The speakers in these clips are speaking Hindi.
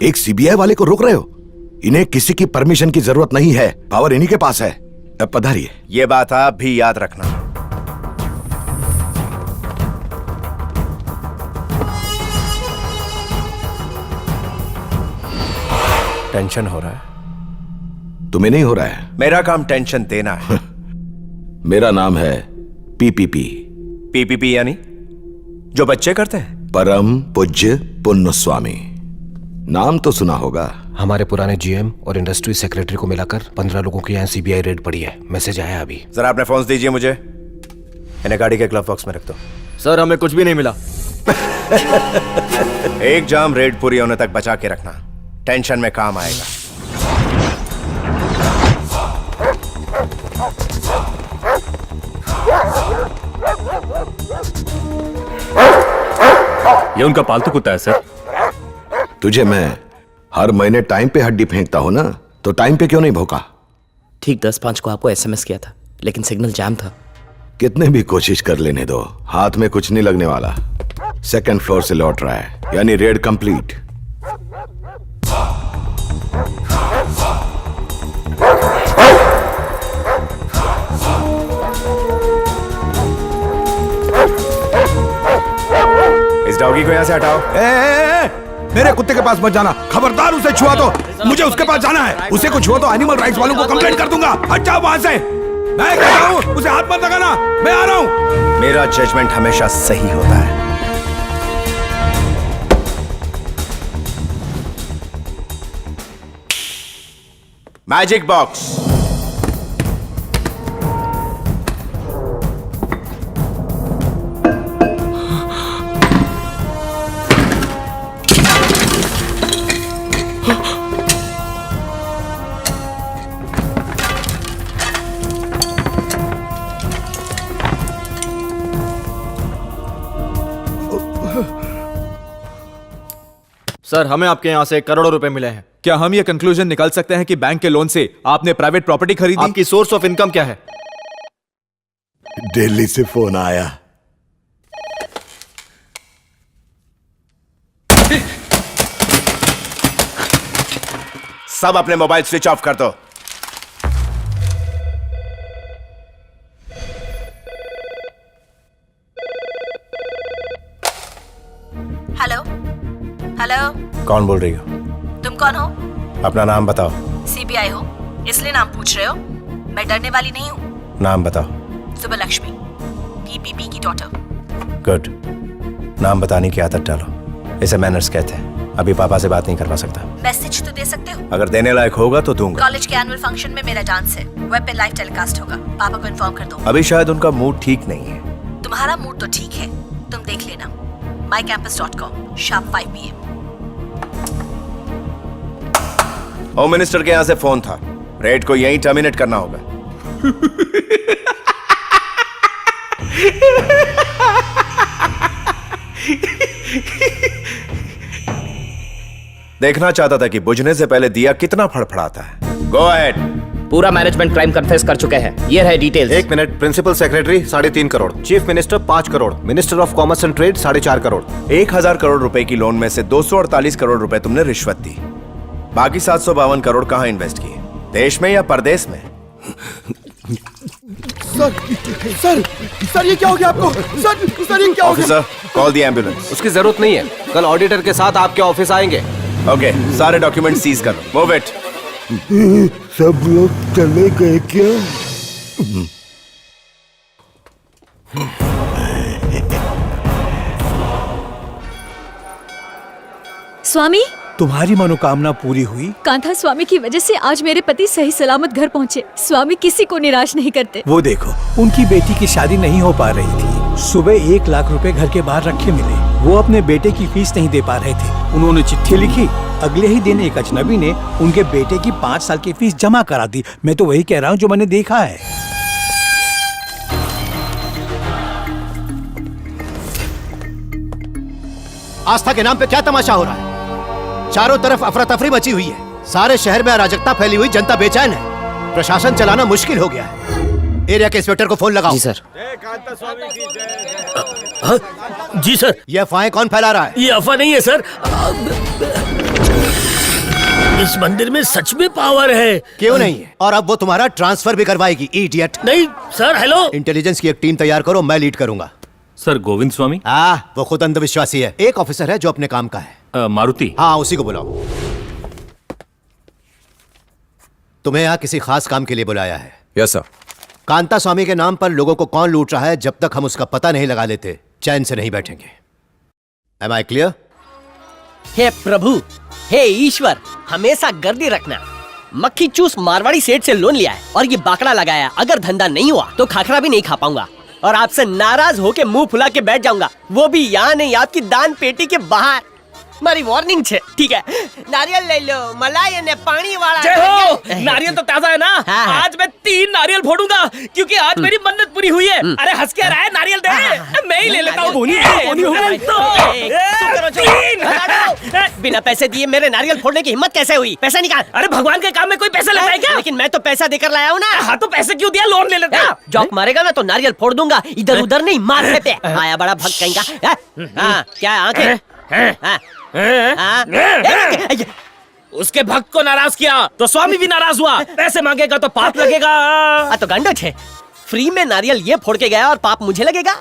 एक सीबीआई वाले को रोक रहे हो? इन्हें किसी की परमिशन की जरूरत नहीं है, पावर इन्हीं के पास है। अब पधारिए। ये बात आप भी याद रखना। टेंशन हो रहा है? तुम्हें नहीं हो रहा है? मेरा काम टेंशन देना है। मेरा नाम है पीपीपी। पीपीपी यानी जो बच्चे करते हैं? परम पूज्य पुण्य स्वामी। नाम तो सुना होगा। हमारे पुराने जीएम और इंडस्ट्री सेक्रेटरी को मिलाकर 15 लोगों की यहाँ सीबीआई रेड पड़ी है। मैसेज आया अभी। जरा अपने फोन दीजिए मुझे। इन्हें गाड़ी के ग्लव बॉक्स में रख दो। सर हमें कुछ भी नहीं मिला। एक जाम रेड पूरी होने तक बचा के रखना, टेंशन में काम आएगा। ये उनका पालतू कुत्ता है सर। तुझे मैं हर महीने टाइम पे हड्डी फेंकता हूं ना, तो टाइम पे क्यों नहीं भोंका? ठीक 10:05 को आपको एसएमएस किया था, लेकिन सिग्नल जैम था। कितने भी कोशिश कर लेने दो, हाथ में कुछ नहीं लगने वाला। सेकंड फ्लोर से लौट रहा है, यानी रेड कंप्लीट। इस डॉगी को यहां से हटाओ। मेरे कुत्ते के पास मत जाना, खबरदार उसे छुआ तो मुझे उसके पास जाना है। उसे कुछ हुआ तो एनिमल राइट्स वालों को कंप्लेंट कर दूंगा। हट जाओ वहां से। मैं कहता हूं उसे हाथ मत लगाना, मैं आ रहा हूं। मेरा जजमेंट हमेशा सही होता है। Magic box. सर हमें आपके यहाँ से करोड़ों रुपए मिले हैं। क्या हम ये कंक्लूजन निकाल सकते हैं कि बैंक के लोन से आपने प्राइवेट प्रॉपर्टी खरीदी? आपकी सोर्स ऑफ इनकम क्या है? दिल्ली से फोन आया। सब अपने मोबाइल स्विच ऑफ कर दो। हेलो हेलो, कौन बोल रही हो? तुम कौन हो? अपना नाम बताओ। सीबीआई हो इसलिए नाम पूछ रहे हो? मैं डरने वाली नहीं हूँ। नाम बताओ। सुबलक्ष्मी, पीपीपी की डॉटर। गुड। नाम बताने की आदत डालो, इसे मैनर्स कहते हैं। अभी पापा से बात नहीं करवा सकता। मैसेज तो दे सकते हो। अगर देने लायक होगा तो दूंगा। कॉलेज के एनुअल फंक्शन में मेरा डांस है, वेब पे लाइव टेलीकास्ट होगा। पापा को इन्फॉर्म कर दो। अभी शायद उनका मूड ठीक नहीं है। तुम्हारा मूड तो ठीक है, तुम देख लेना। mycampus.com sharp 5 PM। Home minister के यहाँ से फोन था, रेड को यहीं टर्मिनेट करना होगा। देखना चाहता था कि बुझने से पहले दिया कितना फड़फड़ाता है। Go ahead. पूरा मैनेजमेंट क्राइम कन्फेस कर चुके हैं। ये है details. 1 minute. Principal secretary 3.5 crore, chief minister 5 crore, minister of commerce and trade 4.5 crore. 1000 crore रुपए की लोन में से 248 करोड़ रुपए तुमने रिश्वत दी। बाकी 752 करोड़ कहां इन्वेस्ट किए? देश में या परदेश में? सर ये क्या हो गया आपको? सर ये क्या हो गया? Officer, call the ambulance. उसकी जरूरत नहीं है, कल ऑडिटर के साथ आपके ऑफिस आएंगे। ओके, सारे डॉक्यूमेंट सीज कर लो। Move it. सब लोग चले गए क्या? स्वामी, तुम्हारी मनोकामना पूरी हुई? कांथा स्वामी की वजह से आज मेरे पति सही सलामत घर पहुंचे। स्वामी किसी को निराश नहीं करते। वो देखो, उनकी बेटी की शादी नहीं हो पा रही थी। सुबह 1 लाख रुपए घर के बाहर रखे मिले। वो अपने बेटे की फीस नहीं दे पा रहे थे। उन्होंने चिट्ठी लिखी। अगले ही दिन एक अजनबी ने उनके बेटे की 5 साल की फीस जमा करा दी। मैं तो वही कह रहा हूँ जो मैंने देखा है। आस्था के नाम पे क्या तमाशा हो रहा है? चारों तरफ अफरा तफरी मची हुई है। सारे शहर में अराजकता फैली हुई, जनता बेचैन है। प्रशासन चलाना मुश्किल हो गया है। एरिया के इंस्पेक्टर को फोन लगाओ। जी सर। जी सर। ये अफवाहें कौन फैला रहा है? ये अफवाह नहीं है सर, इस मंदिर में सच में पावर है। क्यों नहीं है? और अब वो तुम्हारा ट्रांसफर भी करवाएगी, इडियट। नहीं सर। हेलो, इंटेलिजेंस की एक टीम तैयार करो, मैं लीड करूंगा। सर गोविंद स्वामी। वो खुद अंधविश्वासी है। एक ऑफिसर है जो अपने काम का है। मारुति। हाँ, उसी को बुलाओ। तुम्हें यहाँ किसी खास काम के लिए बुलाया है। Yes sir. कांता स्वामी के नाम पर लोगों को कौन लूट रहा है, जब तक हम उसका पता नहीं लगा लेते चैन से नहीं बैठेंगे। M I clear? हे प्रभु, हे ईश्वर, हमेशा गर्दी रखना। मक्खी चूस मारवाड़ी सेठ से लोन लिया है और ये बाकड़ा लगाया। अगर धंधा नहीं हुआ तो खाखरा भी नहीं खा पाऊंगा और आपसे नाराज होके मुंह फुला के बैठ जाऊंगा, वो भी यहाँ नहीं, आपकी दान पेटी के बाहर। मारी वार्निंग छे, ठीक है? नारियल ले लो, मलाई ने पानी वाला। जय हो। नारियल तो ताजा है ना? हाँ। आज मैं 3 नारियल फोड़ूंगा क्योंकि आज मेरी मन्नत पूरी हुई है। अरे हंस के रहा है, नारियल दे। मैं ही ले लेता हूँ। बिना पैसे दिए मेरे नारियल फोड़ने की हिम्मत कैसे हुई? पैसा निकाल। अरे भगवान के काम में कोई पैसा लगता है क्या? लेकिन मैं तो पैसा देकर लाया हूँ ना। हाँ तो पैसे क्यों दिया? लोन ले लेता। जॉक मारेगा ना तो नारियल फोड़ दूंगा, इधर उधर नहीं, माथे पे। आया बड़ा भक्त कहीं का। हाँ, क्या आंखें? उसके भक्त को नाराज किया तो स्वामी भी नाराज हुआ। पैसे मांगेगा तो पाप लगेगा। तो गंडो छे, फ्री में नारियल ये फोड़ के गया और पाप मुझे लगेगा।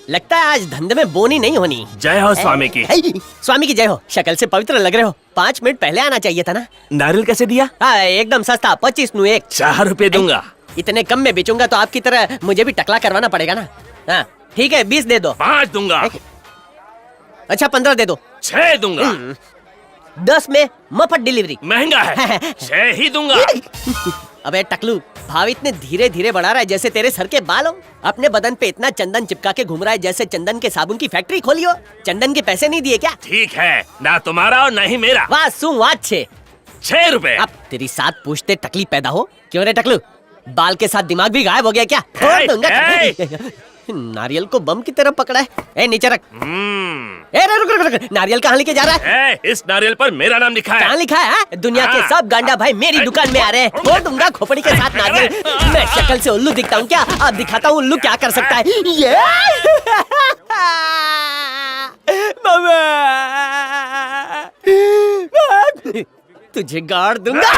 लगता है आज धंधे में बोनी नहीं होनी। जय हो स्वामी की। स्वामी की जय हो। शक्ल से पवित्र लग रहे हो। 5 मिनट पहले आना चाहिए था ना। नारियल कैसे दिया? एकदम सस्ता, 25 नु 1। 4 रुपए दूंगा। इतने कम में बेचूंगा तो आपकी तरह मुझे भी टकला करवाना पड़ेगा ना। हाँ ठीक है, 20 दे दो। 5 दूंगा। अच्छा 15 दे दो। 6 दूंगा। 10 में मफत डिलीवरी। महंगा है। 6 ही दूंगा। अबे टकलू, भाव इतने धीरे धीरे बढ़ा रहा है जैसे तेरे सर के बाल हो। अपने बदन पे इतना चंदन चिपका के घूम रहा है जैसे चंदन के साबुन की फैक्ट्री खोली हो। चंदन के पैसे नहीं दिए क्या? ठीक है, ना तुम्हारा और ना ही मेरा। वाह सु वाह 6 रुपए। अब तेरी 7 पूछते टकली पैदा हो। क्यों रे टकलू, बाल के साथ दिमाग भी गायब हो गया क्या? फोड़ दूंगा। नारियल को बम की तरह पकड़ा है। ए नीचे रख। रुक, नारियल कहाँ लेके जा रहा है? इस नारियल पर मेरा नाम लिखा है। कहाँ लिखा है? दुनिया के सब गांडा भाई मेरी दुकान में आ रहे हैं। फोड़ दूंगा खोपड़ी के साथ नारियल। मैं शक्ल से उल्लू दिखता हूँ क्या? अब दिखाता हूँ उल्लू क्या कर सकता है। ये तुझे गाड़ दूंगा।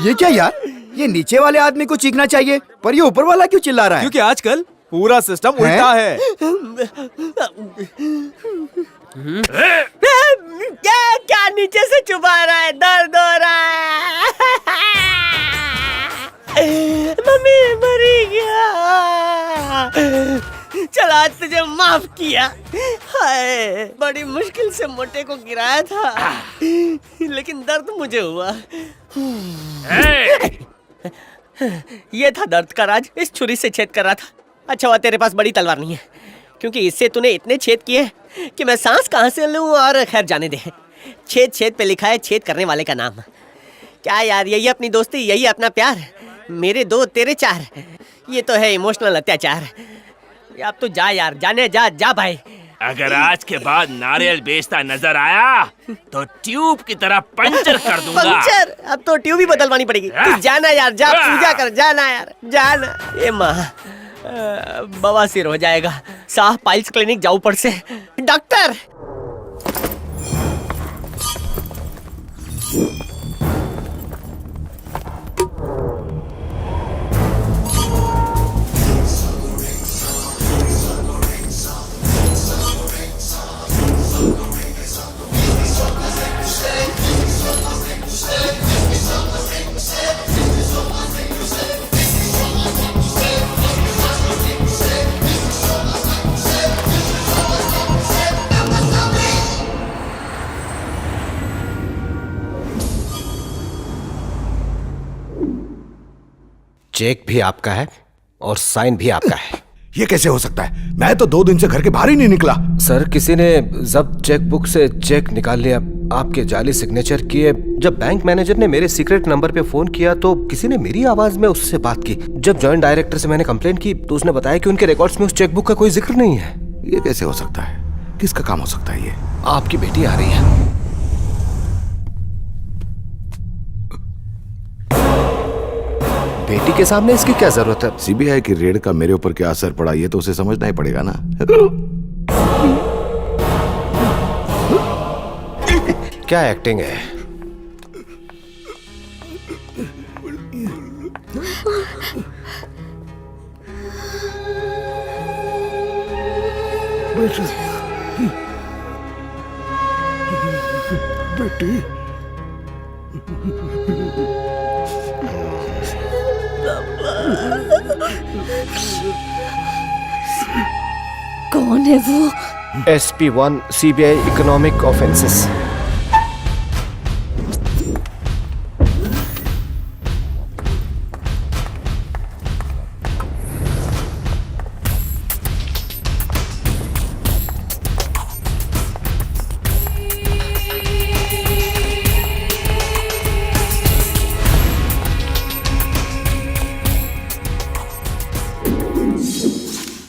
ये क्या यार? ये नीचे वाले आदमी को चीखना चाहिए पर ये ऊपर वाला क्यों चिल्ला रहा है? क्योंकि आजकल पूरा सिस्टम उल्टा है। क्या नीचे से चुभा रहा है? दर्द हो रहा है। मम्मी मरी गया। चल आज तुझे माफ किया। हाय, बड़ी मुश्किल से मोटे को गिराया था लेकिन दर्द मुझे हुआ। ये था दर्द का राज। इस छुरी से छेद कर रहा था। अच्छा हुआ तेरे पास बड़ी तलवार नहीं है, क्योंकि इससे तूने इतने छेद किए कि मैं सांस कहाँ से लूं। और खैर जाने दे, छेद छेद पे लिखा है छेद करने वाले का नाम। क्या यार, यही अपनी दोस्ती, यही अपना प्यार। मेरे 2 तेरे 4, ये तो है इमोशनल अत्याचार। अब तो जा यार, जाने जा। जा भाई। अगर आज के बाद नारियल बेचता नजर आया तो ट्यूब की तरह पंचर कर दूंगा। पंचर? अब तो ट्यूब ही बदलवानी पड़ेगी। तू जाना यार, जा पूजा कर। जाना यार, जाना। ए माँ, बवासीर हो जाएगा। साह पाइल्स क्लिनिक जाओ ऊपर से। डॉक्टर चेक भी आपका है और साइन भी आपका है। ये कैसे हो सकता है? मैं तो 2 दिन से घर के बाहर ही नहीं निकला। सर, किसी ने जब्त चेक बुक से चेक निकाल लिया, आपके जाली सिग्नेचर किए। जब बैंक मैनेजर ने मेरे सीक्रेट नंबर पे फोन किया तो किसी ने मेरी आवाज में उससे बात की। जब जॉइंट डायरेक्टर से मैंने कंप्लेंट की तो उसने बताया कि उनके रिकॉर्ड्स में उस चेक बुक का कोई जिक्र नहीं है। ये कैसे हो सकता है? किसका काम हो सकता है ये? आपकी बेटी आ रही है। बेटी के सामने इसकी क्या जरूरत है? सीबीआई की रेड का मेरे ऊपर क्या असर पड़ा ये तो उसे समझना ही पड़ेगा ना। क्या एक्टिंग है? बेटी कौन है वो? SP1 CBI economic offences.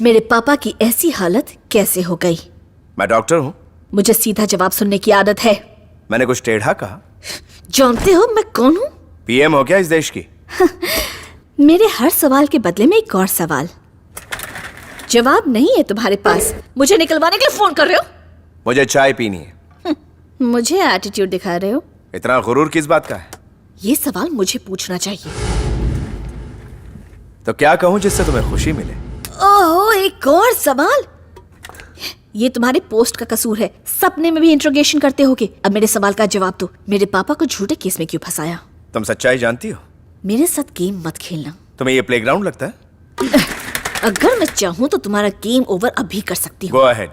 मेरे पापा की ऐसी हालत कैसे हो गई? मैं डॉक्टर हूँ। मुझे सीधा जवाब सुनने की आदत है। मैंने कुछ टेढ़ा कहा? जानते हो मैं कौन हूँ? PM हो क्या इस देश की? मेरे हर सवाल के बदले में एक और सवाल। जवाब नहीं है तुम्हारे पास? मुझे निकलवाने के लिए फोन कर रहे हो? मुझे चाय पीनी है। मुझे एटीट्यूड दिखा रहे हो? इतना गुरूर किस बात का है? ये सवाल मुझे पूछना चाहिए। तो क्या कहूँ जिससे तुम्हें खुशी मिले? ओहो, एक और सवाल। ये तुम्हारे पोस्ट का कसूर है। सपने में भी इंट्रोगेशन करते होगे। अब मेरे सवाल का जवाब दो। मेरे पापा को झूठे केस में क्यों फंसाया? तुम सच्चाई जानती हो? मेरे साथ गेम मत खेलना। तुम्हें ये प्लेग्राउंड लगता है? अगर मैं चाहूँ तो तुम्हारा गेम ओवर अभी कर सकती हूँ। Go ahead.